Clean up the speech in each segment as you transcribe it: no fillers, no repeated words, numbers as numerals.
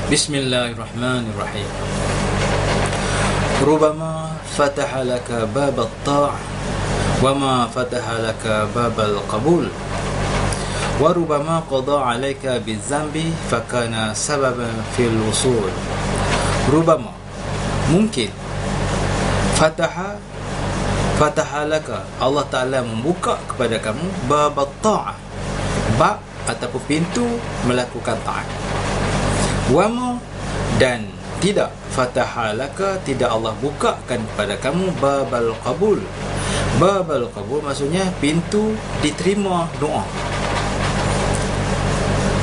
Bismillahirrahmanirrahim. Rubama fataha laka bab at-ta'ah wa ma fataha laka bab al-qabul wa rubama qada 'alayka bizambi fakana sababan fil wusul. Rubama, mungkin, fataha laka, Allah Ta'ala membuka kepada kamu bab at-ta'ah, bab ataupun pintu melakukan taat. Wama, dan tidak, fataha laka, tidak Allah bukakan kepada kamu babal qabul. Babal qabul maksudnya pintu diterima doa.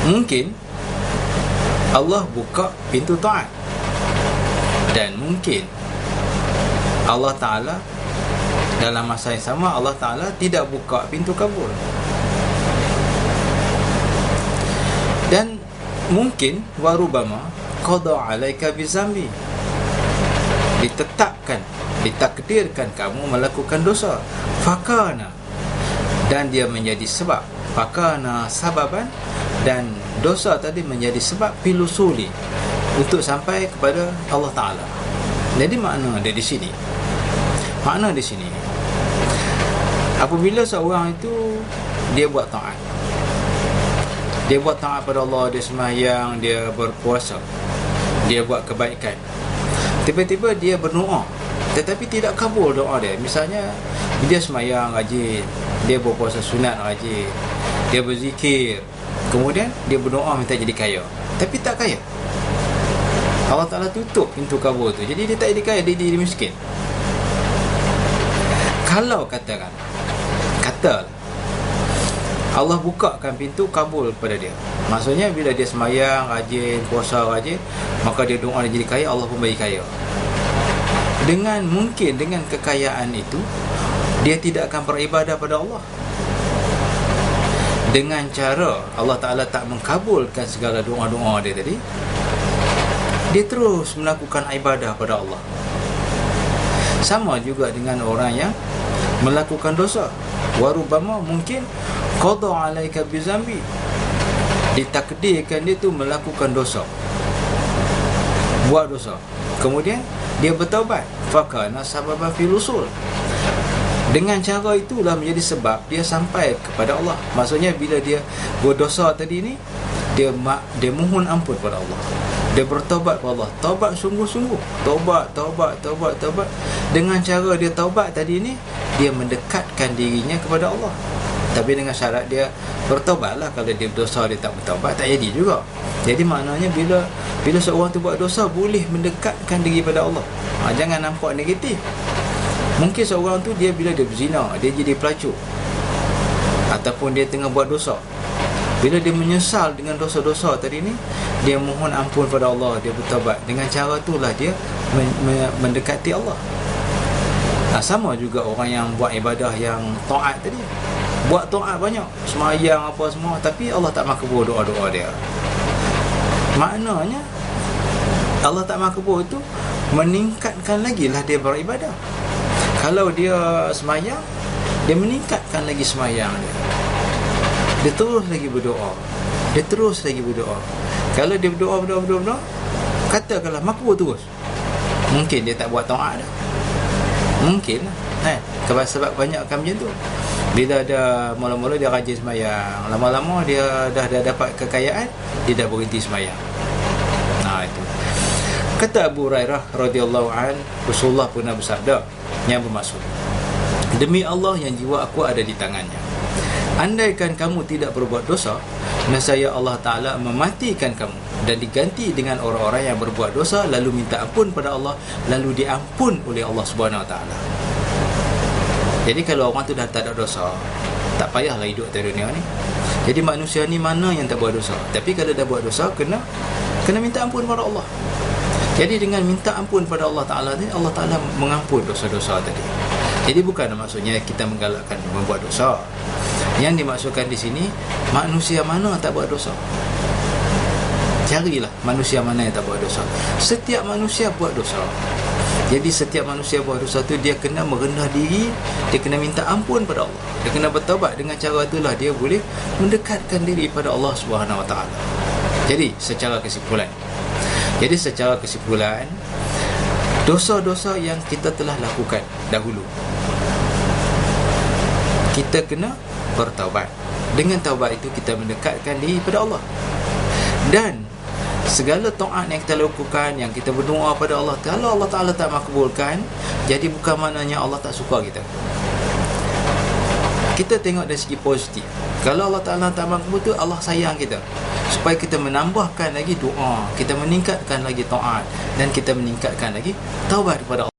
Mungkin Allah buka pintu taat, dan mungkin Allah Ta'ala dalam masa yang sama Allah Ta'ala tidak buka pintu kabul. Dan mungkin warubama qada 'alaika bizambi, ditetapkan, ditakdirkan kamu melakukan dosa. Fakana, dan dia menjadi sebab. Fakana sababan, dan dosa tadi menjadi sebab pilusuli, untuk sampai kepada Allah Ta'ala. Jadi makna dia di sini, makna di sini, apabila seorang itu dia buat taat, dia buat taat pada Allah, dia sembahyang, dia berpuasa, dia buat kebaikan, tiba-tiba dia berdoa tetapi tidak kabul doa dia. Misalnya dia sembahyang rajin, dia berpuasa sunat rajin, dia berzikir, kemudian dia berdoa minta jadi kaya, tapi tak kaya. Allah Ta'ala tutup pintu kabul tu, jadi dia tak jadi kaya, dia jadi miskin. Kalau katalah Allah bukakan pintu kabul pada dia, maksudnya bila dia sembahyang rajin, puasa rajin, maka dia doa dia jadi kaya, Allah pun bagi kaya. Mungkin dengan kekayaan itu dia tidak akan beribadah pada Allah. Dengan cara Allah Ta'ala tak mengkabulkan segala doa-doa dia tadi, dia terus melakukan ibadah pada Allah. Sama juga dengan orang yang melakukan dosa. Warubama, mungkin qada 'alaika bizambi, ditakdirkan dia tu melakukan dosa, buat dosa, kemudian dia bertaubat, fakana sababan fil usul. Dengan cara itulah menjadi sebab dia sampai kepada Allah. Maksudnya bila dia berdosa tadi ni, dia mohon ampun pada Allah, dia bertaubat kepada Allah, taubat sungguh-sungguh, taubat. Dengan cara dia taubat tadi ni, dia mendekatkan dirinya kepada Allah. Tapi dengan syarat dia bertaubatlah. Kalau dia berdosa dia tak bertaubat, tak jadi juga. Jadi maknanya bila seorang tu buat dosa, boleh mendekatkan diri pada Allah. Jangan nampak negatif. Mungkin seorang tu bila dia berzina, dia jadi pelacur, ataupun dia tengah buat dosa, bila dia menyesal dengan dosa-dosa tadi ni, dia mohon ampun pada Allah, dia bertaubat. Dengan cara itulah dia mendekati Allah. Sama juga orang yang buat ibadah yang taat tadi, buat taat banyak, sembahyang apa semua, tapi Allah tak makbul doa-doa dia. Maknanya Allah tak makbul itu meningkatkan lagi lah dia beribadah. Kalau dia sembahyang, dia meningkatkan lagi sembahyang dia terus lagi berdoa, Kalau dia berdoa, katakanlah makbul terus, mungkin dia tak buat taat dah. Mungkin sebab banyak akan macam tu. Bila dah mula-mula dia rajin sembahyang, lama-lama dia dah dapat kekayaan, dia dah berhenti sembahyang. Itu. Kata Abu Hurairah radhiyallahu an, Rasulullah pernah bersabda yang bermaksud, demi Allah yang jiwa aku ada di tangannya, andaikan kamu tidak berbuat dosa, nescaya Allah Ta'ala mematikan kamu dan diganti dengan orang-orang yang berbuat dosa, lalu minta ampun pada Allah, lalu diampun oleh Allah Subhanahu Wa Ta'ala. Jadi kalau orang tu dah tak ada dosa, tak payahlah hidup di dunia ni. Jadi manusia ni mana yang tak buat dosa? Tapi kalau dah buat dosa, kena minta ampun pada Allah. Jadi dengan minta ampun pada Allah Ta'ala ni, Allah Ta'ala mengampun dosa-dosa tadi. Jadi bukan maksudnya kita menggalakkan membuat dosa. Yang dimaksudkan di sini, manusia mana tak buat dosa? Carilah manusia mana yang tak buat dosa. Setiap manusia buat dosa. Jadi setiap manusia buat dosa tu, dia kena merendah diri, dia kena minta ampun pada Allah, dia kena bertaubat. Dengan cara itulah dia boleh mendekatkan diri pada Allah Subhanahu Wa Taala. Jadi secara kesimpulan, Jadi secara kesimpulan, dosa-dosa yang kita telah lakukan dahulu, kita kena bertaubat. Dengan taubat itu kita mendekatkan diri pada Allah. Dan segala taat yang kita lakukan, yang kita berdoa pada Allah, kalau Allah Ta'ala tak makbulkan, jadi bukan maknanya Allah tak suka kita. Kita tengok dari segi positif. Kalau Allah Ta'ala tak makbul tu, Allah sayang kita, supaya kita menambahkan lagi doa, kita meningkatkan lagi taat, dan kita meningkatkan lagi taubat kepada Allah.